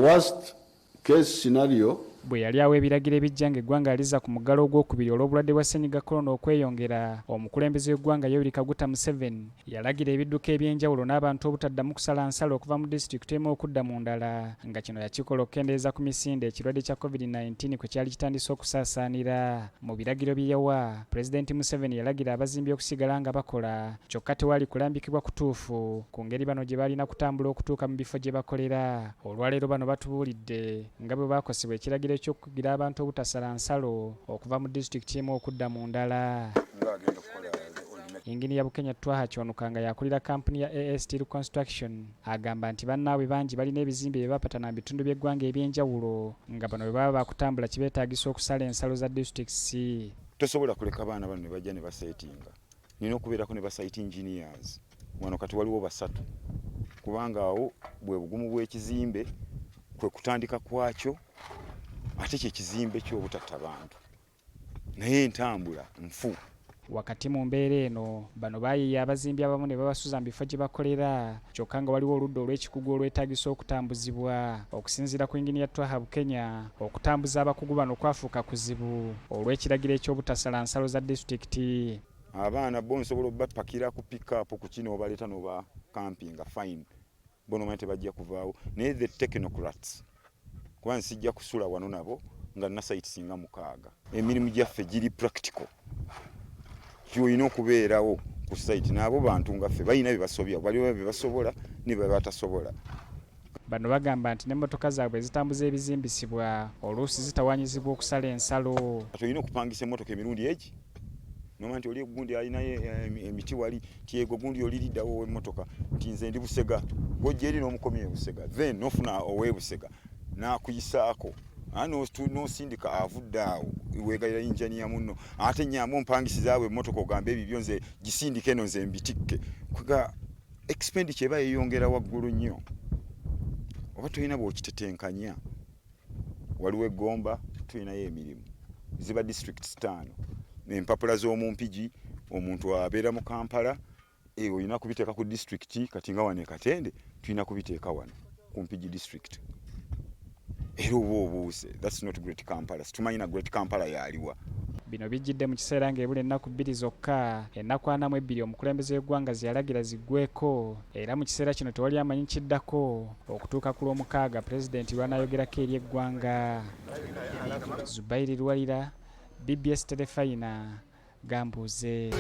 Worst case scenario bwe yali awa ebiragiro ebijja ng'eggwanga liza ku muggalo ogwokubiri olw'obulwadde bwa ssennyiga korona okweyongera, omukulembeze w'eggwanga Yoweri Kaguta Museveni yalagira ebidduka eby'enjawulo n'abantu obutaddamu kusala nsalo okuva mu disitulikiti emu okudda mu ndala, nga kino yakikola okukendeeza ku misinde ekirwadde kya COVID-19 kwe kyali kitandise okusaasaanira. Mu biragiro bye yawa, Pulezidenti Museveni yalagira abazimbi okusigala nga bakola, kyokka tewaali kulambikibwa kutuufu ku ngeri bano gye balina kutambula okutuuka mu bifo gye bakolera. Olwaleero bano batubuulidde nga bwe baakosebwa ekiragiro ekyokugira abantu obutasala nsalo okuva mu disitulikiti emu okudda mu ndala. Inginiya Bukenya Twaha Kyonukanga yakulira kampuni ya AS Steel Construction agamba nti bannaabwe bangi balina ebizimbe bye bapatana mu bitundu by'eggwanga eby'enjawulo nga bano bwe baba bakutambula kibeetaagisa okusala ensalo za disitulikiti. Tosobola kuleka abaana bano ne bajja ne basetinga. Nina okubeerako ne basite engineers. Wano kati waliwo basatu. Kubanga awo bwe bugumu bw'ekizimbe kwe kutandika kwakyo ate kyekizimbe ky'obutatta bantu. Naye entambula nfu. Wakati mu mbeera eno bano baayiiya abazimbi abamu ne babasuza mu bifo gye bakolera, kyokka nga waliwo oludda olw'ekikugu olwetaagisa okutambuzibwa. Okusinziira ku Inginiya Twaha Bukenya, okutambuza abakugu bano kwafuuka kuzibu olw'ekiragiro eky'obutasala nsalo za disitulikiti. Abaana bo nsobola obapakira ku pick-up ku kino obaleeta n'oba campinga fine. Bo nomanya tebajja kuvaawo. Naye the technocrats kuba nsijja kusula wano nabo nga nina site singa 6. Emirimu gyaffe giri practical. Kyolina okubeerawo ku site n'abo bantu nga ffe balina bye basobya, waliwo bye basobola ne bye batasobola. Bano bagamba nti n'emmotoka zaabwe zitambuza ebizimbisibwa oluusi zitawaanyizibwa okusala ensalo. Olina okupangisa emmotoka emirundi egi. Nomanya nti oli gundi alinayo emiti wali tiego gundi oliriddawo emmotoka nti nze ndi Busega. Gojja eri n'omukomye Busega. Then nofuna owe Busega. N'akuyisaako. N'osindika avudde awo weegayira injiniya munno. Ate nnyamba ompangisizaabwe emmotoka ogambe ebibyo nze gisindike eno nze mbitikke. Kuga expenditure eba yeeyongera waggulu nnyo. Oba tulina bw'okitetenkanya. Waliwo eggomba tulinayo emirimu. Ziba districts 5. Empapula z'omumpigi omuntu abeera mu Kampala olina kubiteeka ku district kati nga wano Katende tulina kubiteeka wano ku Mpigi district. Era oba obuuse, that's not great Kampala. Situmanyi na great Kampala yaliwa. Bino bijjidde mu kiseera ng'ebula ennaku 2 zokka, ennaku 42 omukulembeze w'eggwanga ze yalagira ziggweko, era mu kiseera kino tewali amanyi kiddako okutuuka ku Kulwomukaaga Pulezidenti lw'anaayogerako eri eggwanga. Zubairi Lwalira, BBS Telefayina, Gambuuze.